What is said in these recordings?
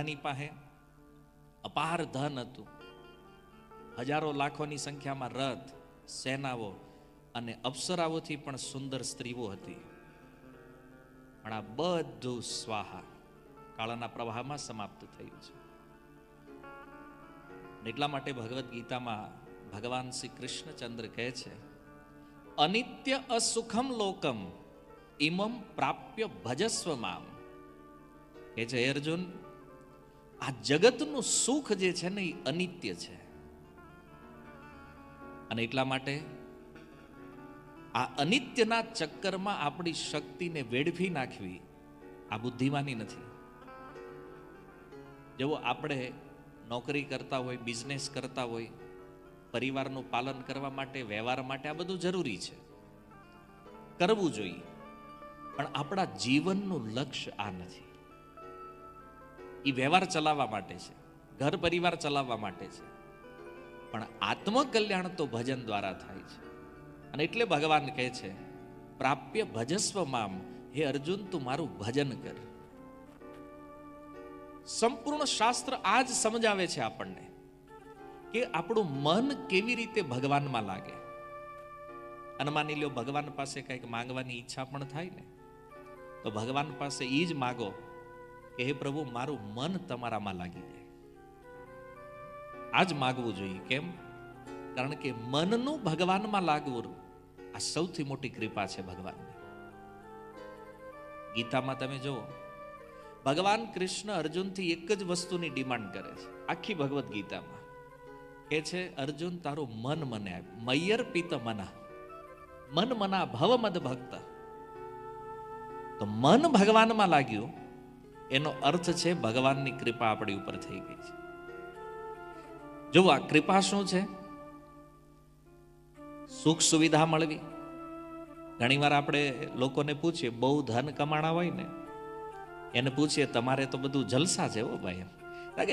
ની પાસે અપાર ધન હતું, હજારો લાખોની સંખ્યામાં રથ, સેનાઓ અને અપ્સરાઓથી પણ સુંદર સ્ત્રીઓ હતી. પણ આ બધું સ્વાહા કાળના પ્રવાહમાં સમાપ્ત થયું છે. એટલા માટે ભગવદ્ ગીતામાં ભગવાન શ્રી કૃષ્ણચંદ્ર કહે છે, અનિત્ય અસુખમ લોકમ ઇમમ પ્રાપ્ય ભજસ્વ મામ. કહે છે, હે અર્જુન, આ જગતનું સુખ જે છે ને એ અનિત્ય છે, અને એટલા માટે આ અનિત્યના ચક્કરમાં આપણી શક્તિને વેડફી નાખવી આ બુદ્ધિમાની નથી. જેવો આપણે નોકરી કરતા હોય, બિઝનેસ કરતા હોય, પરિવારનું પાલન કરવા માટે, વ્યવહાર માટે આ બધું જરૂરી છે, કરવું જોઈએ. પણ આપણા જીવનનું લક્ષ્ય આ નથી. એ વ્યવહાર ચલાવવા માટે છે, ઘર પરિવાર ચલાવવા માટે છે, પણ આત્મકલ્યાણ તો ભજન દ્વારા થાય છે. અને એટલે ભગવાન કહે છે, પ્રાપ્ય ભજસ્વ મામ. હે અર્જુન, તું મારું ભજન કર. સંપૂર્ણ શાસ્ત્ર આ જ સમજાવે છે આપણને કે આપણું મન કેવી રીતે ભગવાનમાં લાગે. અને માની લ્યો ભગવાન પાસે કંઈક માંગવાની ઈચ્છા પણ થાય ને, તો ભગવાન પાસે એ જ માગો કે હે પ્રભુ, મારું મન તમારામાં લાગી જાય. આ જ માગવું જોઈએ. કેમ? કારણ કે મનનું ભગવાનમાં લાગવું આ સૌથી મોટી કૃપા છે ભગવાનની. ગીતામાં તમે જુઓ, ભગવાન કૃષ્ણ અર્જુનથી એક જ વસ્તુની ડિમાન્ડ કરે છે આખી ભગવદ્ ગીતામાં. કે છે, અર્જુન, તારું મન મને આપ. મય્યર પિત મના, મન મના ભવ મદ ભક્ત. તો મન ભગવાનમાં લાગ્યું એનો અર્થ છે ભગવાનની કૃપા આપણી ઉપર થઈ ગઈ છે. જો આ કૃપા શું છે? સુખ સુવિધા મળવી. ઘણીવાર આપણે લોકોને પૂછીએ, બહુ ધન કમાણા હોય ને, એને પૂછીએ, તમારે તો બધું જલસા છે હો ભાઈ.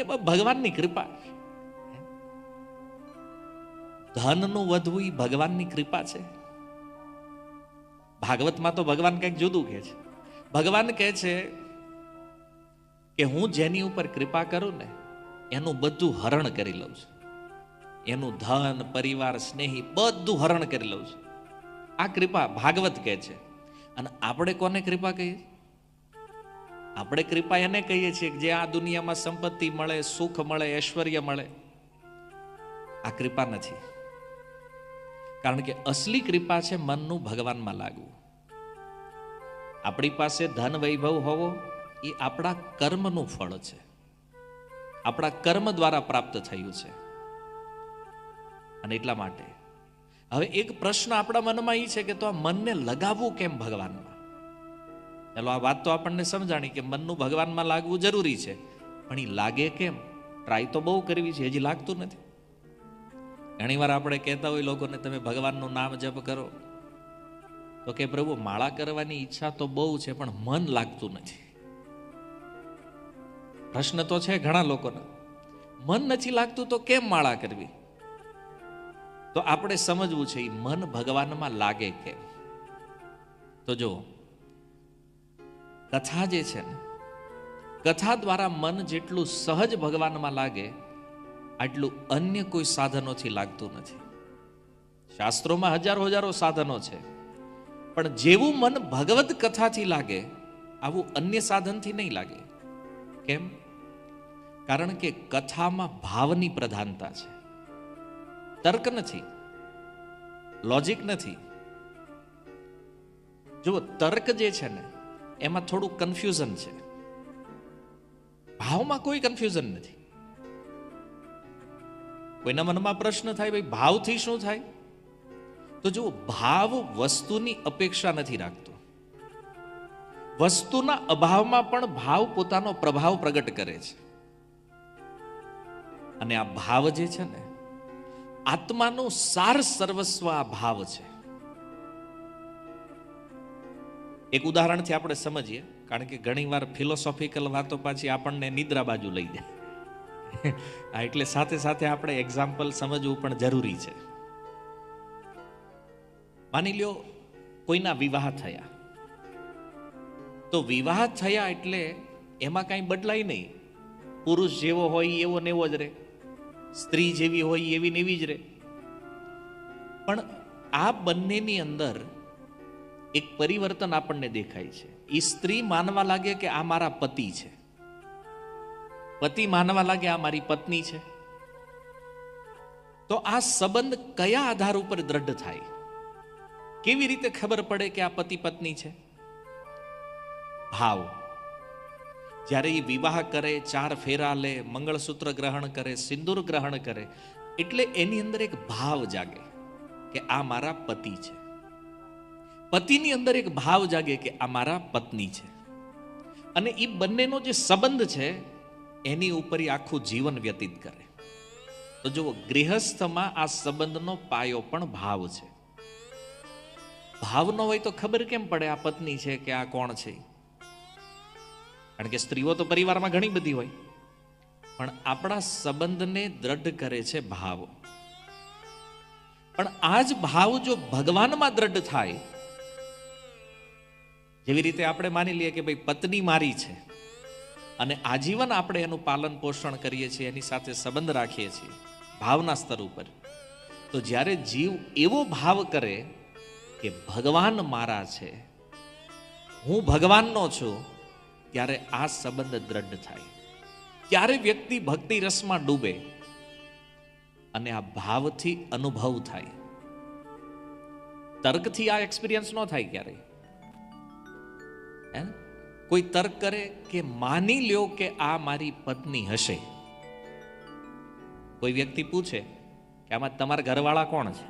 એમ ભગવાનની કૃપા. ધનનું વધવું એ ભગવાનની કૃપા છે. ભાગવતમાં તો ભગવાન કંઈક જુદું કહે છે. ભગવાન કહે છે કે હું જેની ઉપર કૃપા કરું ને એનું બધું હરણ કરી લઉં છું. એનું ધન, પરિવાર, સ્નેહી બધું હરણ કરી લઉં છું. આ કૃપા ભાગવત કહે છે. અને આપણે કોને કૃપા કહીએ? આપણે કૃપા એને કહીએ છીએ કે જે આ દુનિયામાં સંપત્તિ મળે, સુખ મળે, ઐશ્વર્ય મળે. આ કૃપા નથી. કારણ કે અસલી કૃપા છે મનનું ભગવાનમાં લાગવું. આપણી પાસે ધન વૈભવ હોવો એ આપણા કર્મનું ફળ છે, આપણા કર્મ દ્વારા પ્રાપ્ત થયું છે. અને એટલા માટે હવે એક પ્રશ્ન આપણા મનમાં એ છે કે તો આ મનને લગાવવું કેમ ભગવાનમાં? ચાલો, આ વાત તો આપણને સમજાણી કે મનનું ભગવાનમાં લાગવું જરૂરી છે, પણ એ લાગે કેમ? ટ્રાય તો બહુ કરવી છે, હજી લાગતું નથી. ઘણીવાર આપણે કહેતા હોય લોકોને, તમે ભગવાનનું નામ જપ કરો, તો કે પ્રભુ, માળા કરવાની ઈચ્છા તો બહુ છે પણ મન લાગતું નથી. પ્રશ્ન તો છે ઘણા લોકોને, મન નથી લાગતું તો કેમ માળા કરવી? તો આપણે સમજવું છે મન ભગવાનમાં લાગે કેમ. તો જો કથા જે છે ને, કથા દ્વારા મન જેટલું સહજ ભગવાનમાં લાગે આટલું અન્ય કોઈ સાધનોથી લાગતું નથી. શાસ્ત્રોમાં હજારો સાધનો છે, પણ જેવું મન ભગવદ કથાથી લાગે આવું અન્ય સાધનથી નહીં લાગે. કેમ? કારણ કે કથામાં ભાવની પ્રધાનતા છે, તર્ક નથી, લોજિક નથી. જો તર્ક જે છે ને એમાં થોડું કન્ફ્યુઝન છે, ભાવમાં કોઈ કન્ફ્યુઝન નથી. કોઈના મનમાં પ્રશ્ન થાય, ભાઈ ભાવથી શું થાય? તો જો ભાવ વસ્તુની અપેક્ષા નથી રાખતો. વસ્તુના અભાવમાં પણ ભાવ પોતાનો પ્રભાવ પ્રગટ કરે છે. અને આ ભાવ જે છે ને, આત્માનું સાર સર્વસ્વ આ ભાવ છે. એક ઉદાહરણથી આપણે સમજીએ, કારણ કે ઘણીવાર ફિલોસોફિકલ વાતો પાછી આપણને નિદ્રા બાજુ લઈ જાય. એટલે સાથે સાથે આપણે એક્ઝામ્પલ સમજવું પણ જરૂરી છે. માની લ્યો કોઈના વિવાહ થયા, તો વિવાહ થયા એટલે એમાં કાંઈ બદલાય નહીં. પુરુષ જેવો હોય એવો ને એવો જ રહે, સ્ત્રી જેવી હોય એવી ને એવી જ રહે. પણ આ બંનેની અંદર એક પરિવર્તન આપણને દેખાય છે. એ સ્ત્રી માનવા લાગે કે આ મારા પતિ છે, પતિ માનવા લાગે આ મારી પત્ની છે. તો આ સંબંધ કયા આધાર ઉપર દ્રઢ થાય? કેવી રીતે ખબર પડે કે આ પતિ પત્ની છે? ભાવ. જ્યારે એ વિવાહ કરે, 4 ફેરા લે, મંગળસૂત્ર ગ્રહણ કરે, સિંદૂર ગ્રહણ કરે, એટલે એની અંદર એક ભાવ જાગે કે આ મારા પતિ છે. પતિની અંદર એક ભાવ જાગે કે આ મારા પત્ની છે. અને એ બંનેનો જે સંબંધ છે એની ઉપર આખું જીવન વ્યતીત કરે. તો જુઓ, ગૃહસ્થમાં આ સંબંધનો પાયો પણ ભાવ છે. ભાવ ન હોય તો ખબર કેમ પડે આ પત્ની છે કે આ કોણ છે? કારણ કે સ્ત્રીઓ તો પરિવારમાં ઘણી બધી હોય, પણ આપણા સંબંધને દ્રઢ કરે છે ભાવ. પણ આ જ ભાવ જો ભગવાનમાં દ્રઢ થાય, જેવી રીતે આપણે માની લઈએ કે ભાઈ પત્ની મારી છે અને આજીવન આપણે એનું પાલન પોષણ કરીએ છીએ, એની સાથે સંબંધ રાખીએ છીએ ભાવના સ્તર ઉપર, તો જ્યારે જીવ એવો ભાવ કરે કે ભગવાન મારા છે, હું ભગવાનનો છું, ત્યારે આ સંબંધ દ્રઢ થાય. ત્યારે વ્યક્તિ ભક્તિ રસમાં ડૂબે અને આ ભાવથી અનુભવ થાય. તર્કથી આ એક્સપિરિયન્સ ન થાય ક્યારેય. કોઈ તર્ક કરે કે માની લ્યો કે આ મારી પત્ની હશે. કોઈ વ્યક્તિ પૂછે કે આમાં તમારા ઘરવાળા કોણ છે,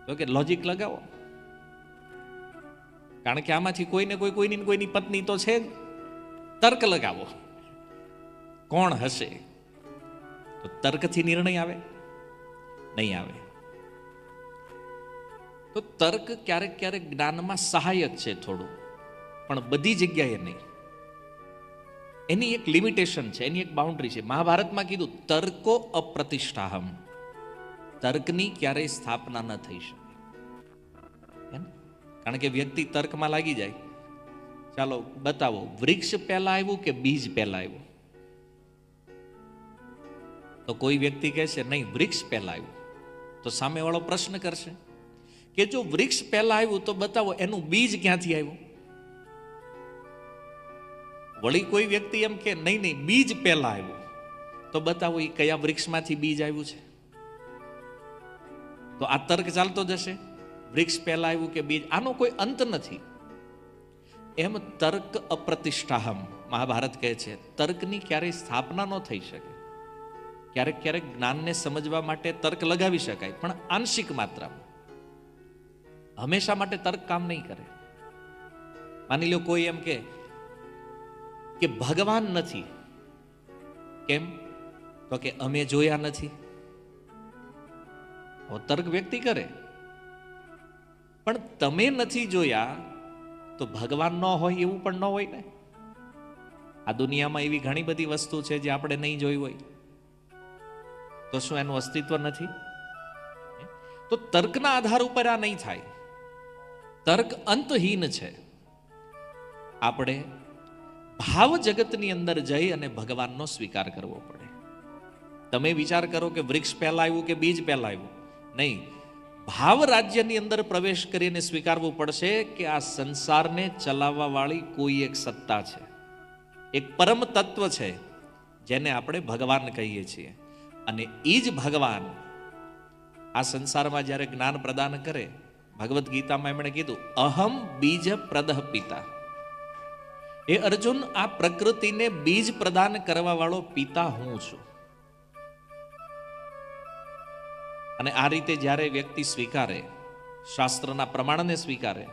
તો કે લોજિક લગાવો, કારણ કે આમાંથી કોઈને કોઈની પત્ની તો છે જ. તર્ક લગાવો કોણ હશે, તો તર્કથી નિર્ણય આવે? નહીં આવે. તો તર્ક ક્યારેક ક્યારેક જ્ઞાનમાં સહાયક છે થોડું, પણ બધી જગ્યાએ નહીં. એની એક લિમિટેશન છે, એની એક બાઉન્ડ્રી છે. મહાભારતમાં કીધું તર્કો અપ્રતિષ્ઠાહમ, તર્કની ક્યારેય સ્થાપના ન થઈ શકે. કારણ કે વ્યક્તિ તર્કમાં લાગી જાય. ચાલો બતાવો, વૃક્ષ પહેલા આવ્યું કે બીજ પહેલા આવ્યું? તો કોઈ વ્યક્તિ કહેશે નહીં, વૃક્ષ પહેલા આવ્યું. તો સામેવાળો પ્રશ્ન કરશે કે જો વૃક્ષ પહેલા આવ્યું તો બતાવો એનું બીજ ક્યાંથી આવ્યું? વળી કોઈ વ્યક્તિ એમ કે નહીં બીજ પહેલા આવ્યું, તો બતાવો એ કયા વૃક્ષમાંથી બીજ આવ્યું છે? તો આ તર્ક ચાલતો જશે, વૃક્ષ પહેલા આવ્યું કે બીજ. આનો કોઈ અંત નથી. એમ તર્ક અપ્રતિષ્ઠાહમ, મહાભારત કહે છે, તર્કની ક્યારેય સ્થાપના ન થઈ શકે. ક્યારેક ક્યારેક જ્ઞાનને સમજવા માટે તર્ક લગાવી શકાય, પણ આંશિક માત્રામાં. હંમેશા માટે તર્ક કામ નહીં કરે. માની લો કોઈ એમ કે ભગવાન નથી. કેમ? તો કે અમે જોયા નથી. તર્ક વ્યક્તિ કરે, પણ તમે નથી જોયા તો ભગવાન ન હોય એવું પણ ન હોય ને. આ દુનિયામાં એવી ઘણી બધી વસ્તુ છે જે આપણે નહીં જોઈ હોય, તો શું એનું અસ્તિત્વ નથી? તો તર્કના આધાર ઉપર આ નહીં થાય. તર્ક અંતહીન છે. આપણે ભાવ જગતની અંદર જઈ અને ભગવાનનો સ્વીકાર કરવો પડે. તમે વિચાર કરો કે વૃક્ષ પહેલા આવ્યું કે બીજ પહેલા આવ્યું? નહીં. ભાવ રાજ્યની અંદર પ્રવેશ કરીને સ્વીકારવું પડશે કે આ સંસારને ચલાવવા વાળી કોઈ એક સત્તા છે, એક પરમ તત્વ છે, જેને આપણે ભગવાન કહીએ છીએ. અને એ જ ભગવાન આ સંસારમાં જ્યારે જ્ઞાન પ્રદાન કરે, ભગવદ્ ગીતામાં એમણે કીધું અહમ બીજ પ્રદહ પિતા. એ અર્જુન, આ પ્રકૃતિને બીજ પ્રદાન કરવા વાળો પિતા હું છું. અને આ રીતે જ્યારે વ્યક્તિ સ્વીકારે, શાસ્ત્રના પ્રમાણને સ્વીકારે,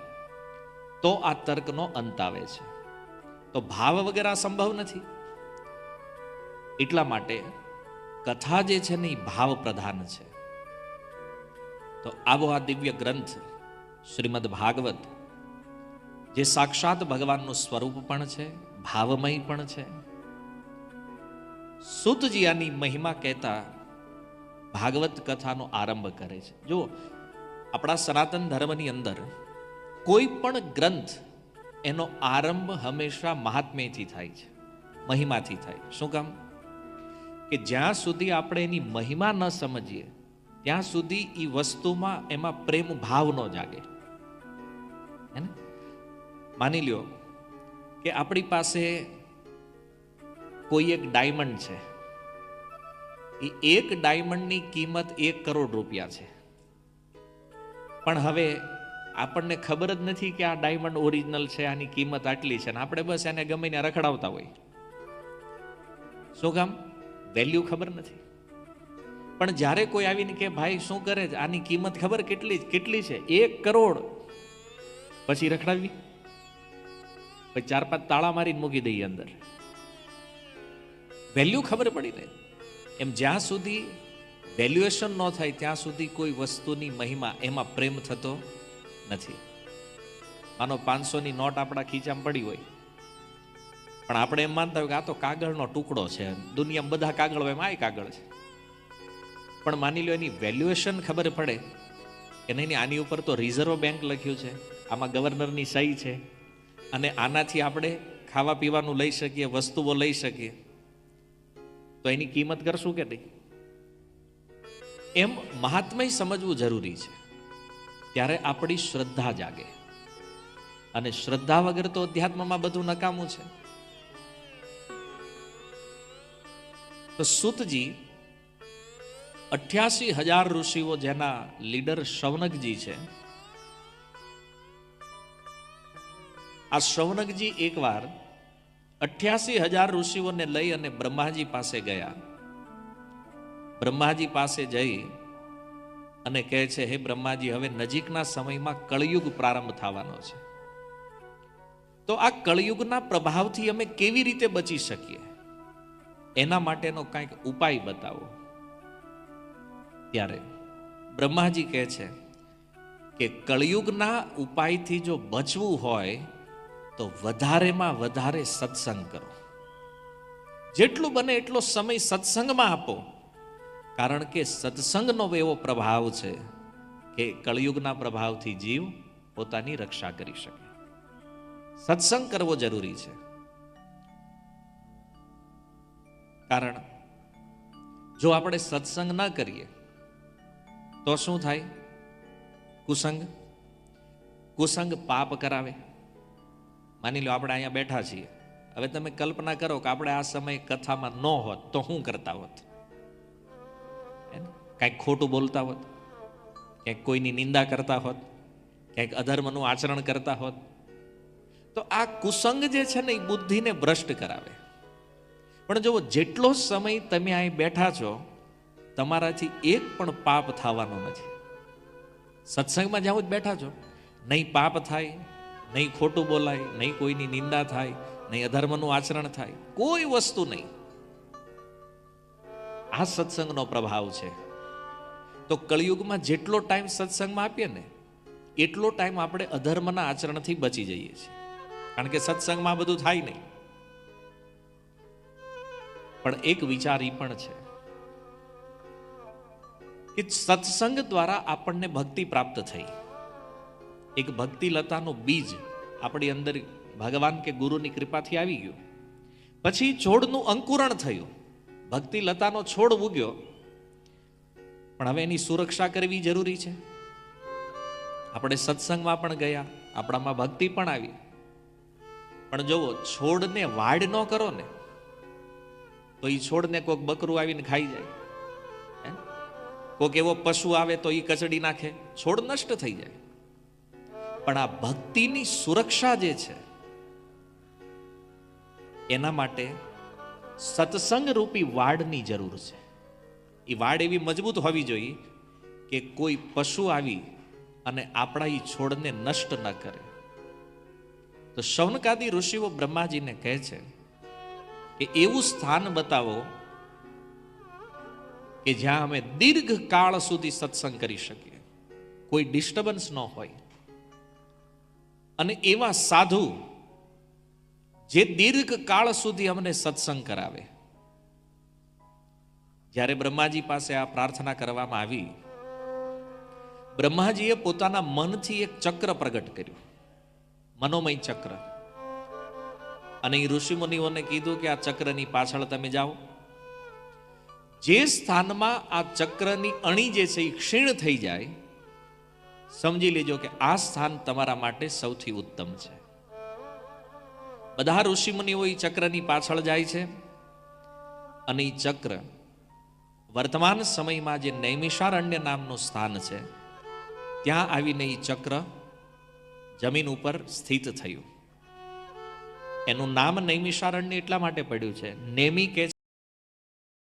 તો આ તર્કનો અંત આવે છે. તો ભાવ વગેરે સંભવ નથી. એટલા માટે કથા જે છે ને એ ભાવ પ્રધાન છે. તો આવો આ દિવ્ય ગ્રંથ શ્રીમદ ભાગવત, જે સાક્ષાત ભગવાનનું સ્વરૂપ પણ છે, ભાવમય પણ છે. સૂતજી આની મહિમા કહેતા ભાગવત કથાનો આરંભ કરે છે. જો આપણા સનાતન ધર્મની અંદર કોઈ પણ ગ્રંથ, એનો આરંભ હંમેશા મહાત્મ્યથી થાય છે. મહિમાથી થાય. શું કામ? કે જ્યાં સુધી આપણે એની મહિમા ન સમજીએ ત્યાં સુધી એ વસ્તુમાં એમાં પ્રેમ ભાવ ન જાગે. હે ને? માની લ્યો કે આપણી પાસે કોઈ એક ડાયમંડ છે, એ એક ડાયમંડની કિંમત 1 કરોડ રૂપિયા છે, પણ હવે આપણને ખબર જ નથી કે આ ડાયમંડ ઓરિજિનલ છે, આની કિંમત આટલી છે, અને આપણે બસ એને ગમે ત્યાં રખડાવતા હોય. શું કામ? વેલ્યુ ખબર નથી. પણ જ્યારે કોઈ આવીને કે ભાઈ શું કરે છે, આની કિંમત ખબર કેટલી છે? 1 કરોડ. પછી રખડાવી, પછી 4-5 તાળા મારીને મૂકી દઈએ અંદર. વેલ્યુ ખબર પડી ને. એમ જ્યાં સુધી વેલ્યુએશન ન થાય ત્યાં સુધી કોઈ વસ્તુની મહિમા, એમાં પ્રેમ થતો નથી. માનો 500ની નોટ આપણા ખીચામાં પડી હોય, પણ આપણે એમ માનતા હોય કે આ તો કાગળનો ટુકડો છે, દુનિયામાં બધા કાગળ હોય, એમાં આ કાગળ છે. પણ માની લો એની વેલ્યુએશન ખબર પડે કે નહીં, આની ઉપર તો રિઝર્વ બેંક લખ્યું છે, આમાં ગવર્નરની સહી છે, અને આનાથી આપણે ખાવા પીવાનું લઈ શકીએ, વસ્તુઓ લઈ શકીએ, તો એની કિંમત કરશું કે નહીં? એમ મહાત્મય સમજવું જરૂરી છે. ત્યારે આપણી શ્રદ્ધા જાગે, અને શ્રદ્ધા વગર તો અધ્યાત્મમાં બધું નકામું છે. તો સુતજી 88,000 ઋષિઓ જેના લીડર શૌનકજી છે, આ શૌનકજી એકવાર 88,000 ઋષિઓને લઈ અને બ્રહ્માજી પાસે ગયા. બ્રહ્માજી પાસે જઈ અને કહે છે, હે બ્રહ્માજી, હવે નજીકના સમયમાં કળિયુગ પ્રારંભ થવાનો છે, તો આ કળિયુગના પ્રભાવથી અમે કેવી રીતે બચી શકીએ, એના માટેનો કંઈક ઉપાય બતાવો. ત્યારે બ્રહ્માજી કહે છે કે કળિયુગના ઉપાયથી જો બચવું હોય તો વધારેમાં વધારે સત્સંગ કરો. જેટલું બને એટલો સમય સત્સંગમાં આપો, કારણ કે સત્સંગનો એવો પ્રભાવ છે કે કળિયુગના પ્રભાવથી જીવ પોતાની રક્ષા કરી શકે. સત્સંગ કરવો જરૂરી છે. કારણ જો આપણે સત્સંગ ન કરીએ તો શું થાય? કુસંગ પાપ કરાવે. માની લો આપણે અહીંયા બેઠા છીએ, હવે તમે કલ્પના કરો કે આપણે આ સમય કથામાં ન હોત તો શું કરતા હોત? કંઈક ખોટું બોલતા હોત, ક્યાંક કોઈની નિંદા કરતા હોત, ક્યાંક અધર્મનું આચરણ કરતા હોત. તો આ કુસંગ જે છે ને એ બુદ્ધિને ભ્રષ્ટ કરાવે. પણ જો જેટલો સમય તમે અહીં બેઠા છો, તમારાથી એક પણ પાપ થવાનો નથી. સત્સંગમાં જ્યાં જ બેઠા છો, નહીં પાપ થાય, નહીં ખોટું બોલાય, નહીં કોઈની નિંદા થાય, નહીં અધર્મનું આચરણ થાય, કોઈ વસ્તુ નહીં. આ સત્સંગનો પ્રભાવ છે. તો કળિયુગમાં જેટલો ટાઈમ સત્સંગમાં આપીએ ને, એટલો ટાઈમ આપણે અધર્મના આચરણથી બચી જઈએ છીએ, કારણ કે સત્સંગમાં બધું થાય નહીં. પણ એક વિચાર એ પણ છે કે સત્સંગ દ્વારા આપણને ભક્તિ પ્રાપ્ત થઈ. એક ભક્તિ લતાનું બીજ આપણી અંદર ભગવાન કે ગુરુની કૃપાથી આવી ગયું. પછી છોડનું અંકુરણ થયું, ભક્તિ લતાનો છોડ ઉગ્યો. પણ હવે એની સુરક્ષા કરવી જરૂરી છે. આપણે સત્સંગમાં પણ ગયા, આપણામાં ભક્તિ પણ આવી, પણ જોવો છોડને વાડ ન કરો ને તો એ છોડને કોઈક બકરું આવીને ખાઈ જાય, કોઈક એવો પશુ આવે તો એ કચડી નાખે, છોડ નષ્ટ થઈ જાય. પણ આ ભક્તિની સુરક્ષા જે છે એના માટે સત્સંગ રૂપી વાડની જરૂર છે. એ વાડ એવી મજબૂત હોવી જોઈએ કે કોઈ પશુ આવી અને આપણા એ છોડને નષ્ટ ન કરે. તો શૌનકાદી ઋષિઓ બ્રહ્માજીને કહે છે કે એવું સ્થાન બતાવો કે જ્યાં અમે દીર્ઘ કાળ સુધી સત્સંગ કરી શકીએ, કોઈ ડિસ્ટર્બન્સ ન હોય, અને એવા સાધુ જે દીર્ઘ કાળ સુધી અમને સત્સંગ કરાવે. જ્યારે બ્રહ્માજી પાસે આ પ્રાર્થના કરવામાં આવી, બ્રહ્માજીએ પોતાના મનથી એક ચક્ર પ્રગટ કર્યું, મનોમય ચક્ર. અને એ ઋષિમુનિઓને કીધું કે આ ચક્રની પાછળ તમે જાઓ. જે સ્થાનમાં આ ચક્રની અણી જે છે એ ક્ષીણ થઈ જાય, સમજી લેજો કે આ સ્થાન તમારા માટે સૌથી ઉત્તમ છે. બધા ઋષિમુનિઓ એ ચક્રની પાછળ જાય છે અને એ ચક્ર વર્તમાન સમયમાં જે નૈમિષારણ્ય નામનું સ્થાન છે ત્યાં આવીને એ ચક્ર જમીન ઉપર સ્થિત થયું. એનું નામ નૈમિષારણ્ય એટલા માટે પડ્યું છે, નેમિ કે